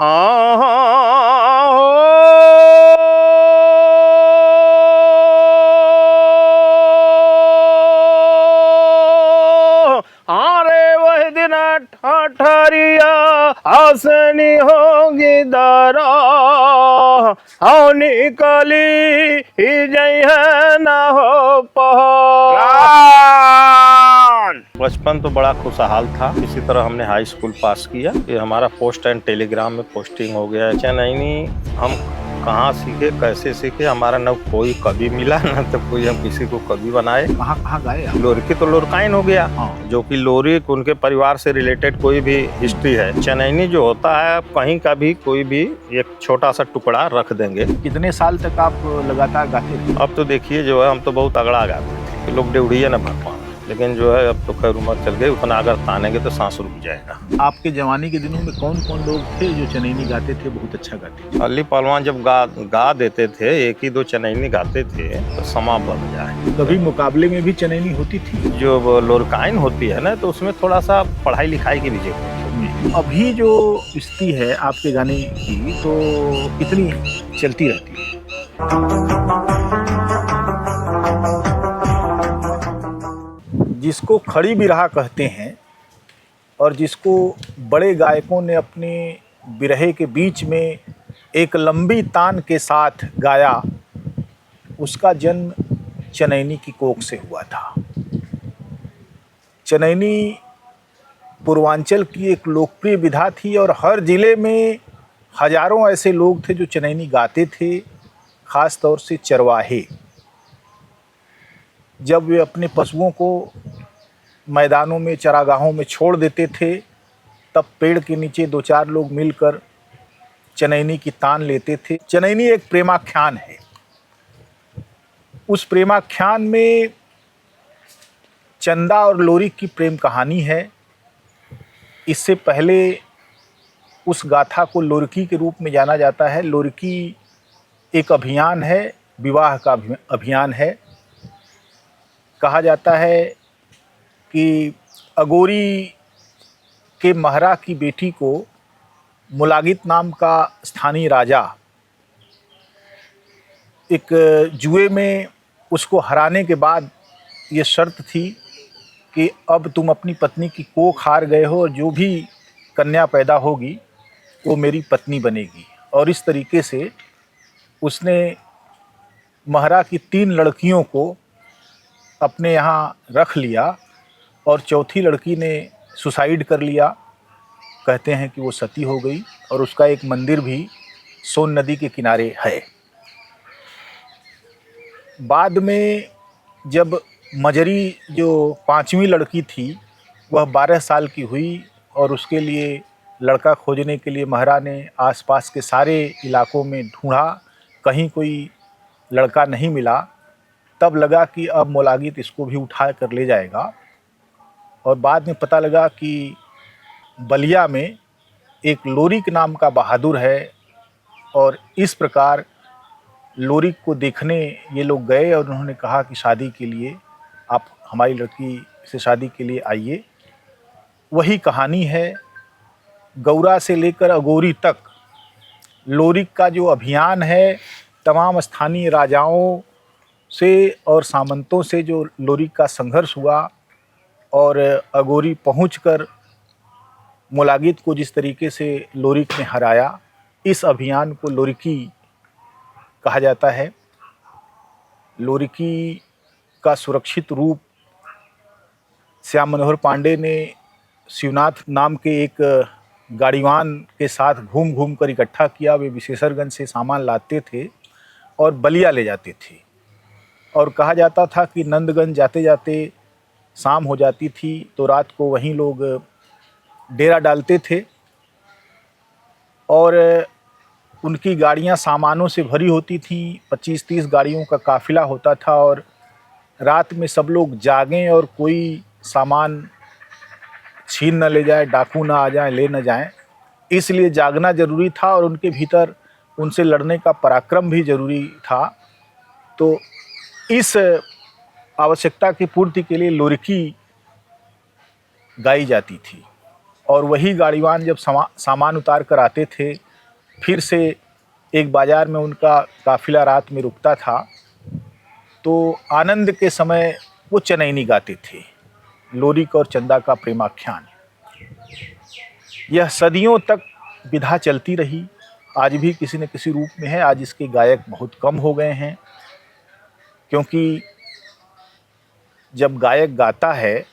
अरे वह दिन ठठरिया हसनी होगी दरा आओ निकली ही जई है ना हो पहचान। बचपन तो बड़ा खुशहाल था। इसी तरह हमने हाई स्कूल पास किया। ये हमारा पोस्ट एंड टेलीग्राम में पोस्टिंग हो गया। चनैनी हम कहाँ सीखे, कैसे सीखे, हमारा न कोई कवि मिला न तो कोई हम किसी को कवि बनाए। कहाँ कहाँ गए आप? लोरिकी तो लोरकाइन हो गया। हाँ। जो कि लोरिक उनके परिवार से रिलेटेड कोई भी हिस्ट्री है। चनैनी जो होता है कहीं का भी कोई भी एक छोटा सा टुकड़ा रख देंगे। कितने साल तक आप लगातार गाते थे? अब तो देखिए जो है हम तो बहुत तगड़ा गाते थे। लोग डेढ़िए न भर पाए, लेकिन जो है अब तो खैर उम्र चल गई, उतना अगर तानेंगे तो सांस रुक जाएगा। आपके जवानी के दिनों में कौन कौन लोग थे जो चनैनी गाते थे, बहुत अच्छा गाते थे? अली पहलवान जब गा देते थे, एक ही दो चनैनी गाते थे तो समा बन जाए। कभी मुकाबले में भी चनैनी होती थी? जो लोरकाइन होती है ना तो उसमें थोड़ा सा पढ़ाई लिखाई की भी जरूरत होती है। अभी जो स्थिति है आपके गाने की, तो कितनी चलती रहती है? जिसको खड़ी बिरहा कहते हैं और जिसको बड़े गायकों ने अपने बिरहे के बीच में एक लंबी तान के साथ गाया, उसका जन्म चनैनी की कोख से हुआ था। चनैनी पूर्वांचल की एक लोकप्रिय विधा थी और हर जिले में हजारों ऐसे लोग थे जो चनैनी गाते थे, खास तौर से चरवाहे। जब वे अपने पशुओं को मैदानों में, चरागाहों में छोड़ देते थे, तब पेड़ के नीचे दो चार लोग मिलकर चनैनी की तान लेते थे। चनैनी एक प्रेमाख्यान है। उस प्रेमाख्यान में चंदा और लोरिक की प्रेम कहानी है। इससे पहले उस गाथा को लोरिकी के रूप में जाना जाता है। लोरिकी एक अभियान है, विवाह का अभियान है। कहा जाता है कि अगोरी के महरा की बेटी को मुलागित नाम का स्थानीय राजा एक जुए में उसको हराने के बाद ये शर्त थी कि अब तुम अपनी पत्नी की कोख हार गए हो और जो भी कन्या पैदा होगी वो मेरी पत्नी बनेगी। और इस तरीके से उसने महरा की 3 लड़कियों को अपने यहाँ रख लिया और चौथी लड़की ने सुसाइड कर लिया। कहते हैं कि वो सती हो गई और उसका एक मंदिर भी सोन नदी के किनारे है। बाद में जब मजरी जो 5वीं लड़की थी वह 12 साल की हुई और उसके लिए लड़का खोजने के लिए महरा ने आसपास के सारे इलाकों में ढूंढा, कहीं कोई लड़का नहीं मिला। तब लगा कि अब मुलागित इसको भी उठा कर ले जाएगा और बाद में पता लगा कि बलिया में एक लोरिक नाम का बहादुर है और इस प्रकार लोरिक को देखने ये लोग गए और उन्होंने कहा कि शादी के लिए आप हमारी लड़की से शादी के लिए आइए। वही कहानी है। गौरा से लेकर अगोरी तक लोरिक का जो अभियान है, तमाम स्थानीय राजाओं से और सामंतों से जो लोरिक का संघर्ष हुआ और अगोरी पहुंचकर मुलागित को जिस तरीके से लोरिक ने हराया, इस अभियान को लोरिकी कहा जाता है। लोरिकी का सुरक्षित रूप श्याम मनोहर पांडे ने शिवनाथ नाम के एक गाड़ीवान के साथ घूम घूम कर इकट्ठा किया। वे विशेषरगंज से सामान लाते थे और बलिया ले जाते थे और कहा जाता था कि नंदगंज जाते जाते शाम हो जाती थी तो रात को वहीं लोग डेरा डालते थे और उनकी गाड़ियां सामानों से भरी होती थीं। 25-30 गाड़ियों का काफ़िला होता था और रात में सब लोग जागें और कोई सामान छीन न ले जाए, डाकू ना आ जाए, ले न जाएं, इसलिए जागना ज़रूरी था और उनके भीतर उनसे लड़ने का पराक्रम भी ज़रूरी था। तो इस आवश्यकता की पूर्ति के लिए लोरिकी गाई जाती थी और वही गाड़ीवान जब सामान उतार कर आते थे फिर से एक बाज़ार में उनका काफ़िला रात में रुकता था, तो आनंद के समय वो चनैनी गाते थे, लोरिक और चंदा का प्रेमाख्यान। यह सदियों तक विधा चलती रही, आज भी किसी न किसी रूप में है। आज इसके गायक बहुत कम हो गए हैं, क्योंकि जब गायक गाता है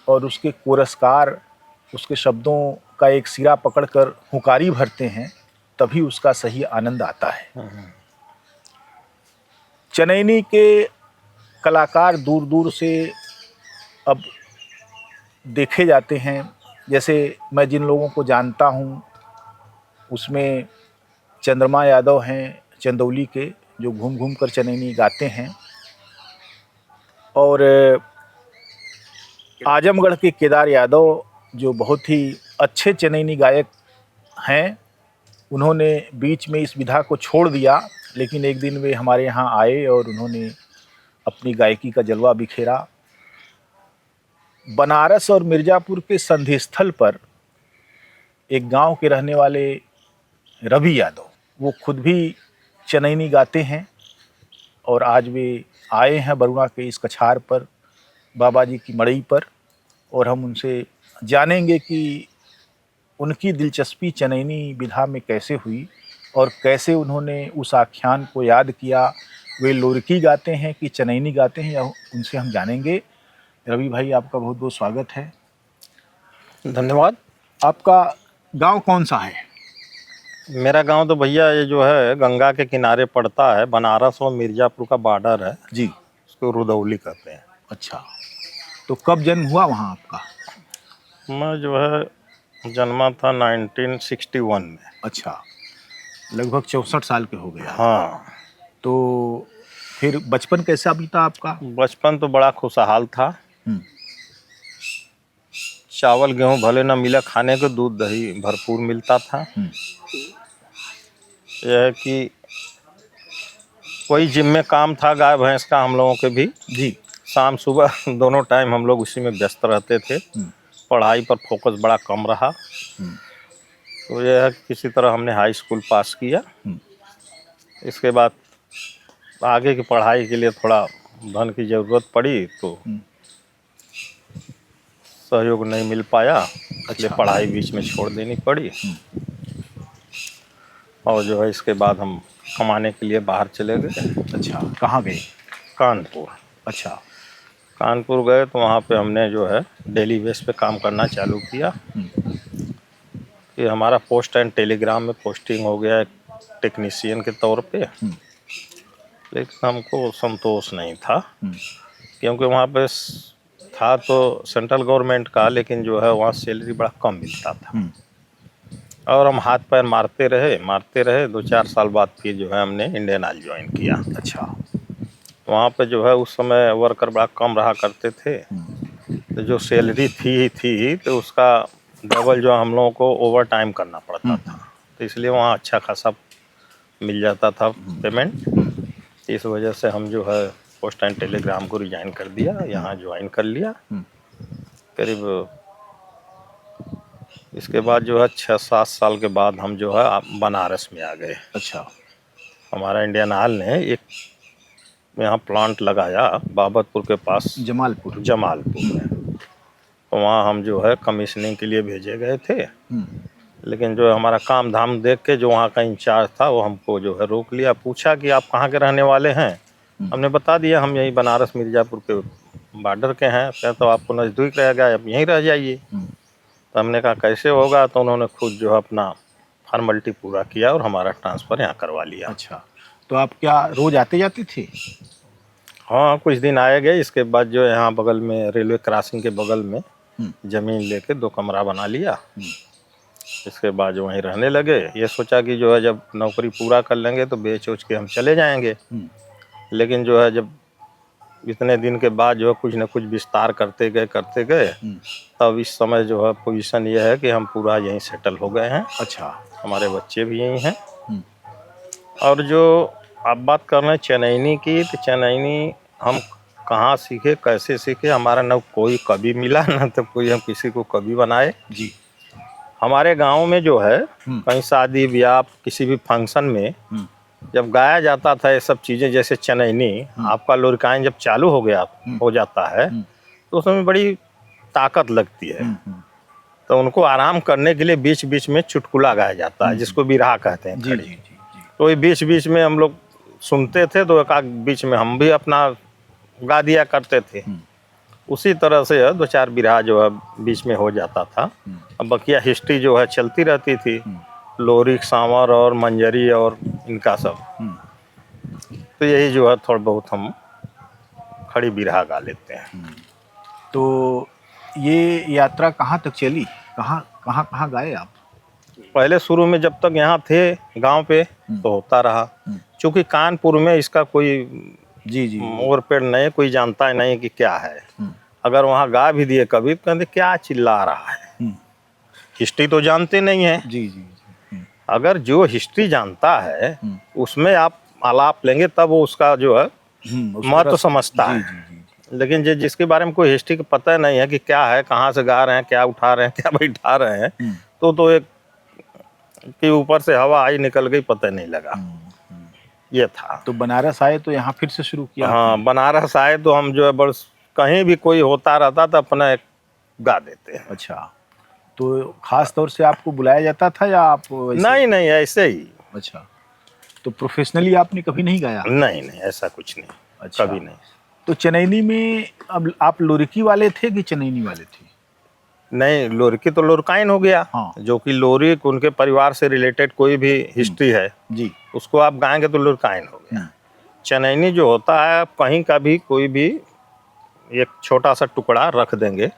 और उसके कोरसकार उसके शब्दों का एक सिरा पकड़कर हुंकारी भरते हैं, तभी उसका सही आनंद आता है। चनैनी के कलाकार दूर दूर से अब देखे जाते हैं। जैसे मैं जिन लोगों को जानता हूँ उसमें चंद्रमा यादव हैं चंदौली के, जो घूम घूम कर चनैनी गाते हैं, और आजमगढ़ के केदार यादव जो बहुत ही अच्छे चनैनी गायक हैं। उन्होंने बीच में इस विधा को छोड़ दिया, लेकिन एक दिन वे हमारे यहाँ आए और उन्होंने अपनी गायकी का जलवा बिखेरा। बनारस और मिर्ज़ापुर के संधि स्थल पर एक गांव के रहने वाले रवि यादव, वो खुद भी चनैनी गाते हैं, और आज वे आए हैं बरुणा के इस कछार पर, बाबा जी की मड़ई पर, और हम उनसे जानेंगे कि उनकी दिलचस्पी चनैनी विधा में कैसे हुई और कैसे उन्होंने उस आख्यान को याद किया। वे लोरिकी गाते हैं कि चनैनी गाते हैं, या उनसे हम जानेंगे। रवि भाई, आपका बहुत बहुत स्वागत है। धन्यवाद। आपका गांव कौन सा है? मेरा गांव तो भैया ये जो है गंगा के किनारे पड़ता है, बनारस और मिर्ज़ापुर का बॉर्डर है जी। उसको रुदौली कहते हैं। अच्छा, तो कब जन्म हुआ वहाँ आपका? मैं जो है जन्मा था 1961 में। अच्छा, लगभग 64 साल के हो गए आप। हाँ। तो फिर बचपन कैसा बीता आपका? बचपन तो बड़ा खुशहाल था। चावल गेहूँ भले ना मिला खाने को, दूध दही भरपूर मिलता था। यह है कि कोई जिम्मे काम था गाय भैंस का हम लोगों के भी। जी। शाम सुबह दोनों टाइम हम लोग उसी में व्यस्त रहते थे। पढ़ाई पर फोकस बड़ा कम रहा। तो यह है कि किसी तरह हमने हाई स्कूल पास किया। इसके बाद आगे की पढ़ाई के लिए थोड़ा धन की ज़रूरत पड़ी, तो सहयोग नहीं मिल पाया, इसलिए पढ़ाई बीच में छोड़ देनी पड़ी। और जो है इसके बाद हम कमाने के लिए बाहर चले गए। अच्छा, कहाँ गए? कानपुर। अच्छा। कानपुर गए तो वहाँ पे हमने जो है डेली बेस पे काम करना चालू किया। कि हमारा पोस्ट एंड टेलीग्राम में पोस्टिंग हो गया टेक्नीशियन के तौर पे। लेकिन हमको संतोष नहीं था, क्योंकि वहाँ पे था तो सेंट्रल गवर्नमेंट का, लेकिन जो है वहाँ सैलरी बड़ा कम मिलता था। और हम हाथ पैर मारते रहे 2-4 साल बाद फिर जो है हमने इंडियन ऑयल ज्वाइन किया। अच्छा। वहाँ पे जो है उस समय वर्कर बड़ा कम रहा करते थे, तो जो सैलरी थी तो उसका डबल जो हम लोगों को ओवर टाइम करना पड़ता था। तो इसलिए वहाँ अच्छा खासा मिल जाता था पेमेंट। इस वजह से हम जो है पोस्ट एंड टेलीग्राम को रिजाइन कर दिया, यहाँ ज्वाइन कर लिया। करीब इसके बाद जो है 6-7 साल के बाद हम जो है बनारस में आ गए। अच्छा। हमारा इंडियन ऑयल ने एक यहाँ प्लांट लगाया बाबतपुर के पास, जमालपुर में। तो वहाँ हम जो है कमीशनिंग के लिए भेजे गए थे। लेकिन जो हमारा काम धाम देख के जो वहाँ का इंचार्ज था वो हमको जो है रोक लिया, पूछा कि आप कहाँ के रहने वाले हैं। हमने बता दिया हम यही बनारस मिर्ज़ापुर के बॉर्डर के हैं। क्या तो आपको नज़दीक रहेगा, आप यहीं रह जाइए। तो हमने कहा कैसे होगा, तो उन्होंने खुद जो है अपना फॉर्मेलिटी पूरा किया और हमारा ट्रांसफ़र यहाँ करवा लिया। अच्छा, तो आप क्या रोज़ आते जाते थे? हाँ, कुछ दिन आए गए। इसके बाद जो यहाँ बगल में रेलवे क्रॉसिंग के बगल में ज़मीन लेके 2 कमरा बना लिया। इसके बाद जो वहीं रहने लगे। ये सोचा कि जो है जब नौकरी पूरा कर लेंगे तो बेच उच के हम चले जाएंगे। लेकिन जो है जब इतने दिन के बाद जो है कुछ न कुछ विस्तार करते गए तब इस समय जो है पोजीशन ये है कि हम पूरा यहीं सेटल हो गए हैं। अच्छा। हमारे बच्चे भी यहीं हैं। और जो आप बात कर रहे हैं चनैनी की, तो चनैनी हम कहाँ सीखे, कैसे सीखे, हमारा न कोई कवि मिला न तो कोई हम किसी को कवि बनाए। जी। हमारे गांव में जो है कहीं शादी ब्याह किसी भी फंक्शन में जब गाया जाता था ये सब चीज़ें, जैसे चनैनी, आपका लोरिकाइन जब चालू हो जाता है तो उसमें बड़ी ताकत लगती है। तो उनको आराम करने के लिए बीच बीच में चुटकुला गाया जाता है, जिसको बिरहा कहते हैं। जी जी जी जी। तो ये बीच बीच में हम लोग सुनते थे, तो एक बीच में हम भी अपना गा दिया करते थे। उसी तरह से दो चार बिरहा जो है बीच में हो जाता था। अब बकिया हिस्ट्री जो है चलती रहती थी, लोरी, सांवर और मंजरी और इनका सब। तो यही जो है थोड़ा बहुत हम खड़ी बिरहा गा लेते हैं। तो ये यात्रा कहाँ तक चली, कहाँ कहाँ कहाँ गए आप? पहले शुरू में जब तक यहाँ थे गांव पे तो होता रहा, क्योंकि कानपुर में इसका कोई जी जी मोर पेड़ नहीं, कोई जानता ही नहीं कि क्या है। अगर वहाँ गा भी दिए कभी तो कहते क्या चिल्ला रहा है, हिस्ट्री तो जानते नहीं है। जी जी जी। अगर जो हिस्ट्री जानता है उसमें आप आलाप लेंगे तब वो उसका जो है महत्व समझता है। लेकिन जिसके बारे में कोई हिस्ट्री का पता नहीं है कि क्या है, कहाँ से गा रहे हैं, क्या उठा रहे हैं, क्या बैठा रहे हैं, तो एक कि ऊपर से हवा आई निकल गई पता नहीं लगा। ये था। तो बनारस आए तो यहाँ फिर से शुरू किया? हाँ, बनारस आए तो हम जो है बस कहीं भी कोई होता रहता तो अपना गा देते हैं। अच्छा, तो खास तौर से आपको बुलाया जाता था या आप नहीं नहीं ऐसे ही? अच्छा, तो प्रोफेशनली आपने कभी नहीं गाया? नहीं नहीं ऐसा कुछ नहीं। अच्छा, कभी नहीं। तो चनैनी में अब आप लोरिकी वाले थे कि चनैनी वाले थे? नहीं, लोरिकी तो लोरकाइन हो गया। हाँ। जो कि लोरी उनके परिवार से रिलेटेड कोई भी हिस्ट्री है जी, उसको आप गाएंगे तो लोरकाइन हो गया। चनैनी जो होता है आप कहीं का भी कोई भी एक छोटा सा टुकड़ा रख देंगे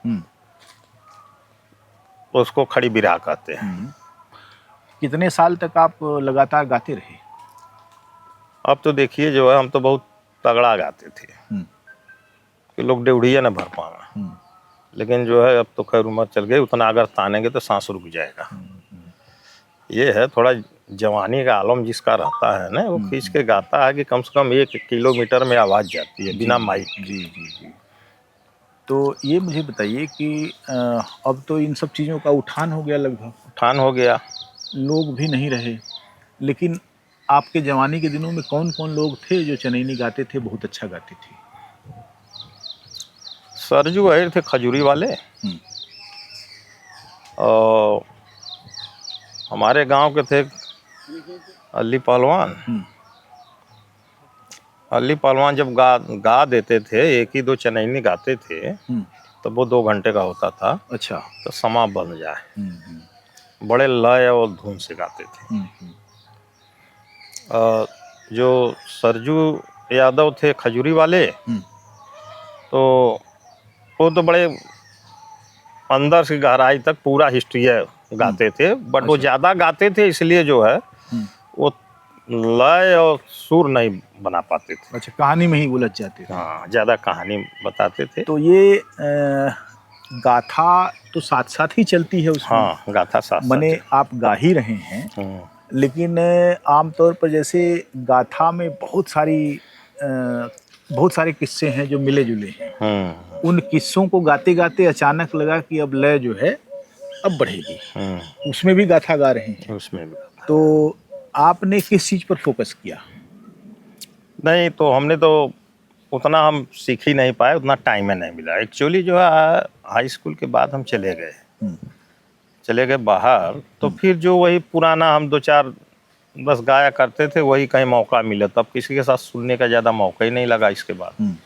तो उसको खड़ी बिरहा कहते हैं। कितने साल तक आप लगातार गाते रहे? अब तो देखिए जो है हम तो बहुत तगड़ा गाते थे कि लोग डेढ़िया न भर पाना। लेकिन जो है अब तो खैर उम्र चल गई, उतना अगर तानेंगे तो सांस रुक जाएगा। ये है थोड़ा जवानी का आलम जिसका रहता है ना, वो खींच के गाता है कि कम से कम 1 किलोमीटर में आवाज़ जाती है बिना माइक। जी जी जी। तो ये मुझे बताइए कि अब तो इन सब चीज़ों का उठान हो गया, लगभग उठान हो गया, लोग भी नहीं रहे, लेकिन आपके जवानी के दिनों में कौन कौन लोग थे जो चनैनी गाते थे, बहुत अच्छा गाते थे? सरजू अहिर थे खजूरी वाले, और हमारे गांव के थे अली पहलवान। अली पहलवान जब गा देते थे, एक ही दो चनैनी गाते थे, तो वो 2 घंटे का होता था। अच्छा, तो समा बन जाए, बड़े लय और धुन से गाते थे। जो सरजू यादव थे खजूरी वाले, तो वो तो बड़े अंदर से गहराई तक पूरा हिस्ट्री गाते थे, बट वो ज़्यादा गाते थे इसलिए जो है वो लय और सुर नहीं बना पाते थे। अच्छा, कहानी में ही उलझ जाते थे। हाँ, ज़्यादा कहानी बताते थे। तो ये गाथा तो साथ साथ ही चलती है उसमें? हाँ, गाथा साथ मने आप गा ही रहे हैं, लेकिन आमतौर पर जैसे गाथा में बहुत सारे किस्से हैं जो मिले जुले हैं। उन किस्सों को गाते गाते अचानक लगा कि अब लय जो है अब बढ़ेगी, उसमें भी गाथा गा रहे हैं। उसमें भी। तो आपने किस चीज़ पर फोकस किया? नहीं, तो हमने तो उतना हम सीख ही नहीं पाए, उतना टाइम ही नहीं मिला। एक्चुअली जो है हाई स्कूल के बाद हम चले गए बाहर, तो फिर जो वही पुराना हम 2-4 बस गाया करते थे, वही कहीं मौका मिला, तब किसी के साथ सुनने का ज़्यादा मौका ही नहीं लगा इसके बाद।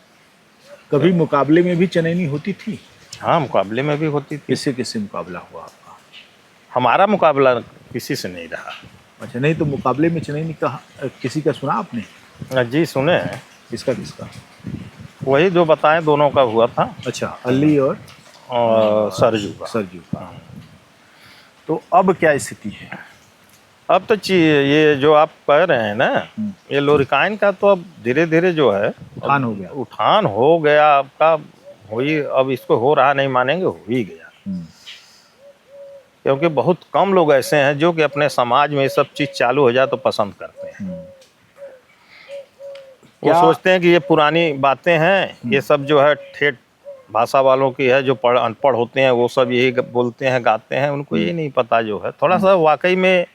कभी मुकाबले में भी चनैनी होती थी? हाँ, मुकाबले में भी होती थी। किससे मुकाबला हुआ आपका? हमारा मुकाबला किसी से नहीं रहा। अच्छा, नहीं तो मुकाबले में चनैनी का किसी का सुना आपने? जी सुने हैं। किसका? वही जो बताएं दोनों का हुआ था। अच्छा, अली और सरजू का। तो अब क्या स्थिति है? अब तो ये जो आप कह रहे हैं ना, ये लोरिकाइन का तो अब धीरे धीरे जो है उठान हो गया आपका। अब इसको हो रहा नहीं मानेंगे, हो ही गया। क्योंकि बहुत कम लोग ऐसे हैं जो कि अपने समाज में ये सब चीज़ चालू हो जाए तो पसंद करते हैं। वो सोचते हैं कि ये पुरानी बातें हैं, ये सब जो है ठेठ भाषा वालों की है, जो अनपढ़ होते हैं वो सब यही बोलते हैं, गाते हैं, उनको ये नहीं पता जो है। थोड़ा सा वाकई में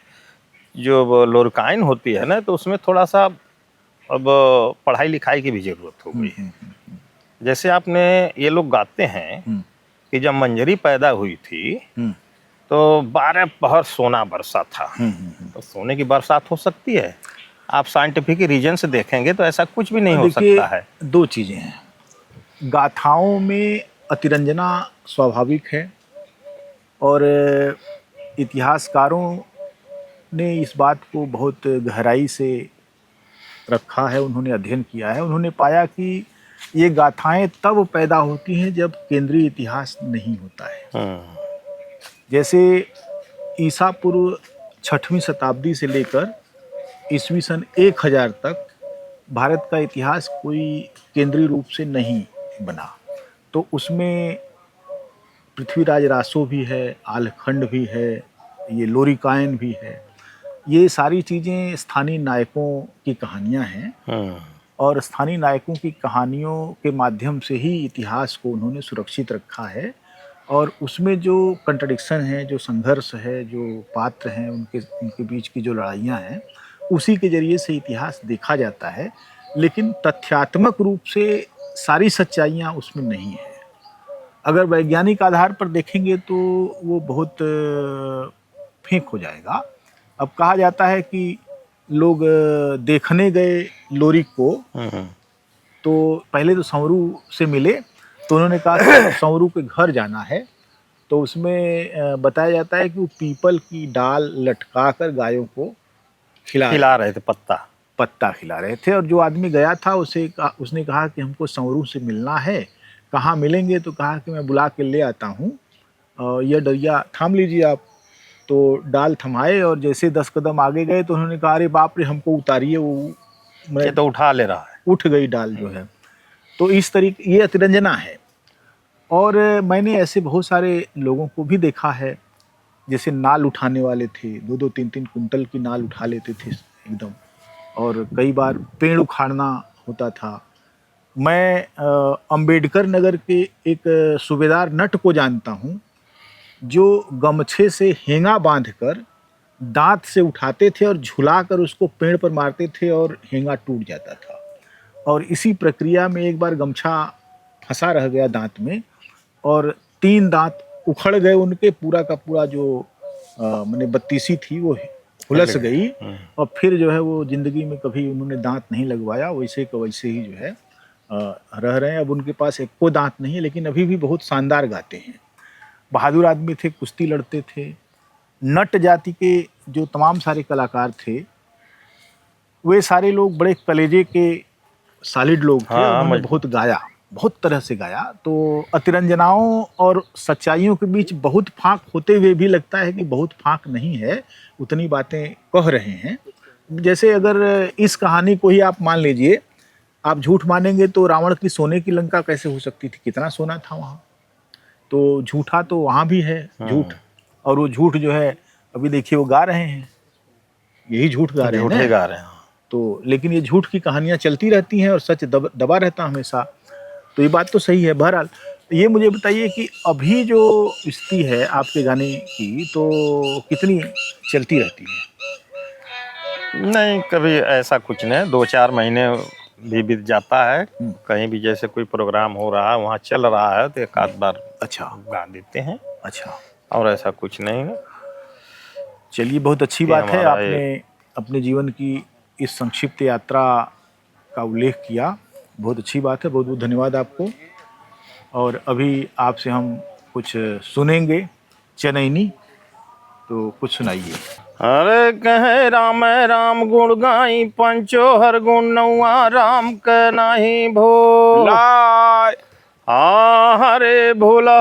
जो लोरिकाइन होती है ना, तो उसमें थोड़ा सा अब पढ़ाई लिखाई की भी जरूरत हो गई है। जैसे आपने, ये लोग गाते हैं कि जब मंजरी पैदा हुई थी तो 12 पहर सोना बरसा था। तो सोने की बरसात हो सकती है? आप साइंटिफिक रीजन से देखेंगे तो ऐसा कुछ भी नहीं हो सकता है। दो चीज़ें हैं, गाथाओं में अतिरंजना स्वाभाविक है, और इतिहासकारों ने इस बात को बहुत गहराई से रखा है, उन्होंने अध्ययन किया है। उन्होंने पाया कि ये गाथाएं तब पैदा होती हैं जब केंद्रीय इतिहास नहीं होता है। जैसे ईसा पूर्व 6वीं शताब्दी से लेकर ईस्वी सन 1000 तक भारत का इतिहास कोई केंद्रीय रूप से नहीं बना, तो उसमें पृथ्वीराज रासो भी है, आलखंड भी है, ये लोरिकायन भी है। ये सारी चीज़ें स्थानीय नायकों की कहानियाँ हैं, और स्थानीय नायकों की कहानियों के माध्यम से ही इतिहास को उन्होंने सुरक्षित रखा है। और उसमें जो कंट्रडिक्शन है, जो संघर्ष है, जो पात्र हैं, उनके बीच की जो लड़ाइयाँ हैं, उसी के जरिए से इतिहास देखा जाता है। लेकिन तथ्यात्मक रूप से सारी सच्चाइयाँ उसमें नहीं है। अगर वैज्ञानिक आधार पर देखेंगे तो वो बहुत फेंक हो जाएगा। अब कहा जाता है कि लोग देखने गए लोरी को, तो पहले तो संवरू से मिले, तो उन्होंने कहा कि संवरू के घर जाना है। तो उसमें बताया जाता है कि वो पीपल की डाल लटका कर गायों को खिला रहे थे, पत्ता खिला रहे थे। और जो आदमी गया था उसने कहा कि हमको संवरू से मिलना है, कहाँ मिलेंगे? तो कहा कि मैं बुला के ले आता हूँ, यह डरिया थाम लीजिए आप। तो डाल थमाए, और जैसे 10 कदम आगे गए तो उन्होंने कहा, अरे बाप रे, हमको उतारिए, वो ये तो उठा ले रहा है। उठ गई डाल जो है। तो इस तरीके ये अतिरंजना है। और मैंने ऐसे बहुत सारे लोगों को भी देखा है, जैसे नाल उठाने वाले थे, 2-2, 3-3 कुंटल की नाल उठा लेते थे एकदम, और कई बार पेड़ उखाड़ना होता था। मैं अंबेडकर नगर के एक सूबेदार नट को जानता हूँ, जो गमछे से हेंगा बांधकर दांत से उठाते थे और झुलाकर उसको पेड़ पर मारते थे, और हेंगा टूट जाता था। और इसी प्रक्रिया में एक बार गमछा फंसा रह गया दांत में, और 3 दांत उखड़ गए उनके, पूरा का पूरा जो मैंने बत्तीसी थी वो हुलस गई। और फिर जो है वो जिंदगी में कभी उन्होंने दांत नहीं लगवाया, वैसे का वैसे ही जो है रह रहे हैं। अब उनके पास एक को दांत नहीं है, लेकिन अभी भी बहुत शानदार गाते हैं। बहादुर आदमी थे, कुश्ती लड़ते थे। नट जाति के जो तमाम सारे कलाकार थे, वे सारे लोग बड़े कलेजे के सॉलिड लोग थे। उन्होंने बहुत गाया, बहुत तरह से गाया। तो अतिरंजनाओं और सच्चाइयों के बीच बहुत फाक होते हुए भी लगता है कि बहुत फाक नहीं है, उतनी बातें कह रहे हैं। जैसे अगर इस कहानी को ही आप मान लीजिए, आप झूठ मानेंगे तो रावण की सोने की लंका कैसे हो सकती थी? कितना सोना था वहाँ। तो झूठा तो वहाँ भी है झूठ, और वो झूठ जो है अभी देखिए वो गा रहे हैं, यही झूठ गा रहे हैं। तो लेकिन ये झूठ की कहानियाँ चलती रहती हैं और सच दबा रहता हमेशा। तो ये बात तो सही है। बहरहाल ये मुझे बताइए कि अभी जो स्थिति है आपके गाने की, तो कितनी चलती रहती है? नहीं, कभी ऐसा कुछ नहीं, 2-4 महीने भी बीत जाता है। कहीं भी जैसे कोई प्रोग्राम हो रहा है, वहाँ चल रहा है, तो एक आध बार अच्छा गा देते हैं। अच्छा, और ऐसा कुछ नहीं है। चलिए, बहुत अच्छी बात है। आपने अपने जीवन की इस संक्षिप्त यात्रा का उल्लेख किया, बहुत अच्छी बात है। बहुत बहुत धन्यवाद आपको। और अभी आपसे हम कुछ सुनेंगे चनैनी, तो कुछ सुनाइए। अरे कहे राम राम गुण गाई, पंचो हर गुण नौआ, राम के नहीं भो लाय हरे भोला।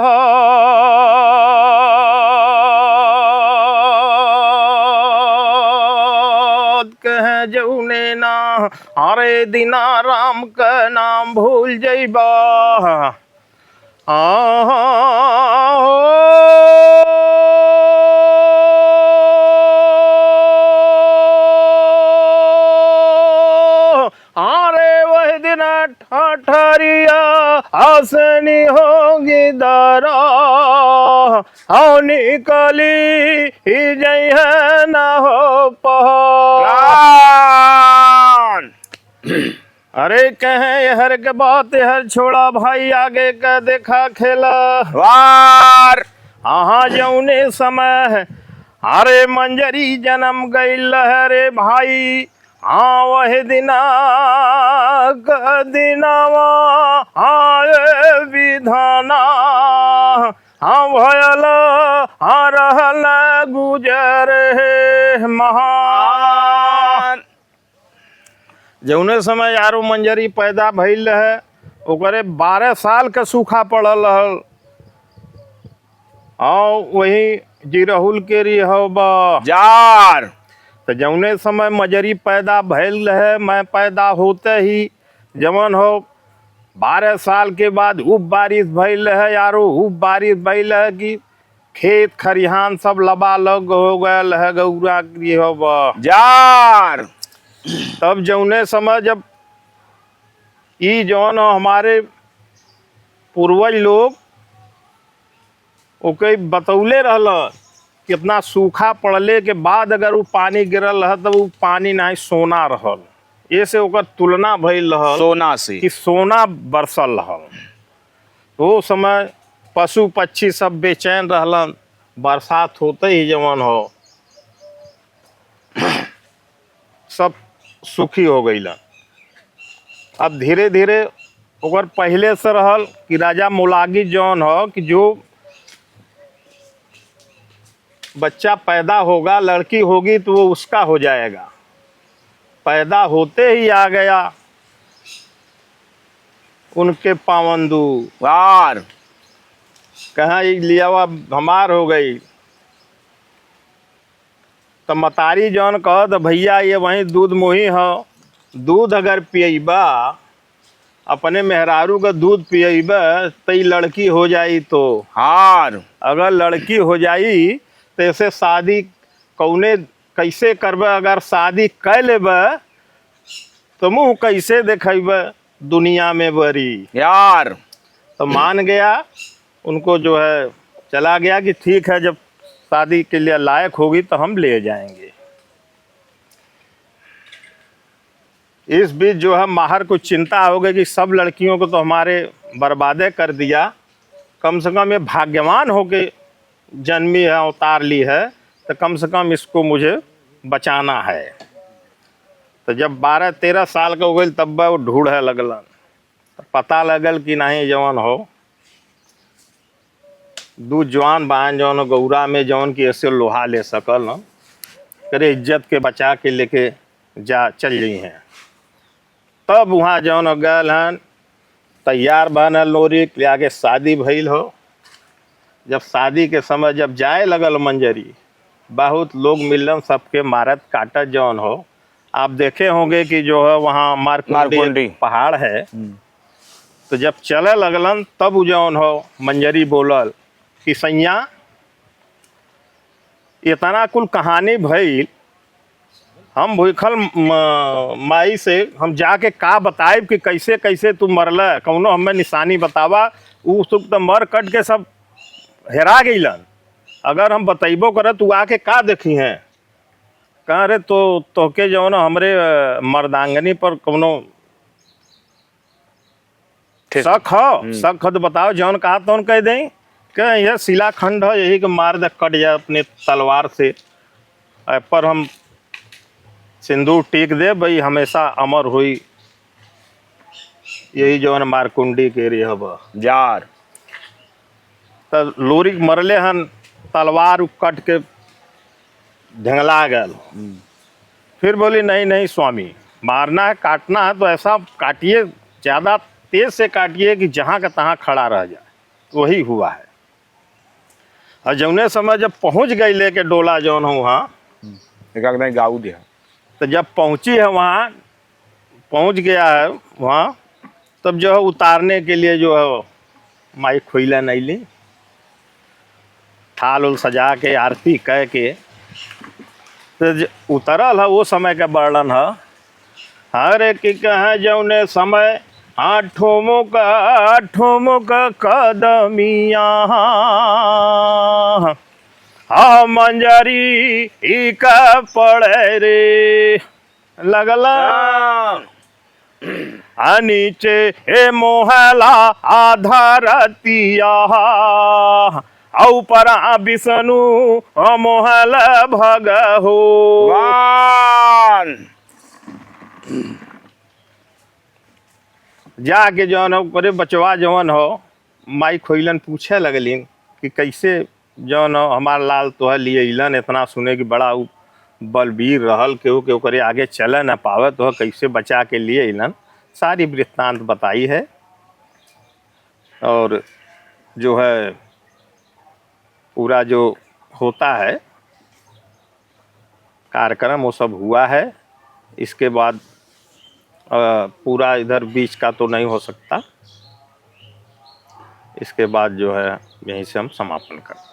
कहे जौने ना हरे दिना, राम का नाम भूल जइबा। अरे वह दिन ठठरिया हसनी होगी दरा हाँ निकली ही जई है ना हो पहचान। अरे कहे हर के बात हर छोड़ा भाई आगे का देखा खेला वार हाँ जौने समय अरे मंजरी जन्म गई लहरे भाई हाँ वह दिना दिनावा आए विधाना हाँ भयल हाँ रहल गुजर महान। जौने समय यारो मंजरी पैदा भइल है ओकरे 12 साल का सूखा पड़ल रहल और वही जिरहुल के रिहो जार। तो जौने समय मजरी पैदा भइल है मैं पैदा होते ही जवन हो 12 साल के बाद खूब बारिश भइल है यारो खूब बारिश भइल है कि खेत खरिहान सब लबालब हो गए है गौरा रिहो जार। तब जौने समय जब ई जौन हमारे पूर्वज लोग ओके बतौले रहल कितना सूखा पड़ले के बाद अगर वो पानी गिरल रह तब वो पानी नहीं सोना रहल ऐसे ओकर तुलना भइल रहल सोना से कि सोना बरसल रहल। वो समय पशु पक्षी सब बेचैन रहलन बरसात होते ही जवन हो सब सुखी हो गईलन। अब धीरे धीरे ओकर पहले से रहल कि राजा मुलागी जौन हो कि जो बच्चा पैदा होगा लड़की होगी तो वो उसका हो जाएगा। पैदा होते ही आ गया उनके पावंदू वार कहाँ लिया हुआ हमार हो गई। तो मतारी जौन कह तो भैया ये वहीं दूध मोही हो दूध अगर पियबा अपने मेहरारू का दूध पियबा तो लड़की हो जाई तो हार अगर लड़की हो जाई तो ऐसे शादी कौने कैसे करबे अगर शादी कर लेबे तो मुँह कैसे देखेबे दुनिया में बरी यार। तो मान गया उनको जो है चला गया कि ठीक है जब शादी के लिए लायक होगी तो हम ले जाएंगे। इस बीच जो है माहर को चिंता हो गई कि सब लड़कियों को तो हमारे बर्बादे कर दिया कम से कम ये भाग्यवान होके जन्मी है अवतार ली है तो कम से कम इसको मुझे बचाना है। तो जब 12-13 साल का हो गई तब वो ढूंढे लगलन तो पता लगल कि नहीं जवन हो दू जवान बान जौन गौरा में जौन की ऐसे लोहा ले सकल न करे इज्जत के बचा के लेके जा चल गई हैं। तब वहाँ जौन गल हन तैयार बन लोरी के आगे शादी भइल हो। जब शादी के समय जब जाए लगल मंजरी बहुत लोग मिलन सबके मारत काटत जौन हो आप देखे होंगे कि जो है वहाँ मारकुंडी पहाड़ है। तो जब चले लगलन तब जौन हो मंजरी बोलल कि सैया इतना कुल कहानी भइल हम भूखल माई से हम जाके का बताइब कि कैसे कैसे तू मरल कौनो हमें निशानी बतावा उ सुख तो मर कट के सब हेरा गईलन अगर हम बतैबो करे तू आके का देखी हैं कह रे तो तोके जौन हमरे मर्दांगनी पर कौनो शक हो तो बताओ जौन कहा तौन कह दें क्या यह शिलाखंड है यही के मार दे कट जाए अपने तलवार से पर हम सिंदूर टीक दे भाई हमेशा अमर हुई यही जौन मारकुंडी के रह जार। तो लोरी मरले हन तलवार कट के ढंगला गल फिर बोली नहीं नहीं स्वामी मारना है काटना है तो ऐसा काटिए ज़्यादा तेज से काटिए कि जहाँ का तहाँ खड़ा रह जाए। वही हुआ है। और जौने समय जब पहुँच गई लेके डोला जौन हो वहाँ गाऊ दिया तो जब पहुँची है वहाँ पहुँच गया है वहाँ तब जो है उतारने के लिए जो है माई खोइला नहीं ली थाल उल सजा के आरती कह के तो उतरल है वो समय का वर्णन है। हरे कि कहे जौने समय ठुमुक कदमिया हाँ मंजरी का पड़े रे लगला नीचे ए मोहला आधारतिया ऊपर विष्णु मोहल भग हो जाके जौन हो करे बचवा जौन हो माई खोइलन पूछे लगलिन कि कैसे जौन हो हमार लाल तोह लिए इलन इतना सुने कि बड़ा बलबीर रहल केहू के ओकरे आगे चल न पावे तो कैसे बचा के लिए इलन सारी वृत्तांत बताई है। और जो है पूरा जो होता है कार्यक्रम वो सब हुआ है। इसके बाद पूरा इधर बीच का तो नहीं हो सकता। इसके बाद जो है यहीं से हम समापन करते हैं।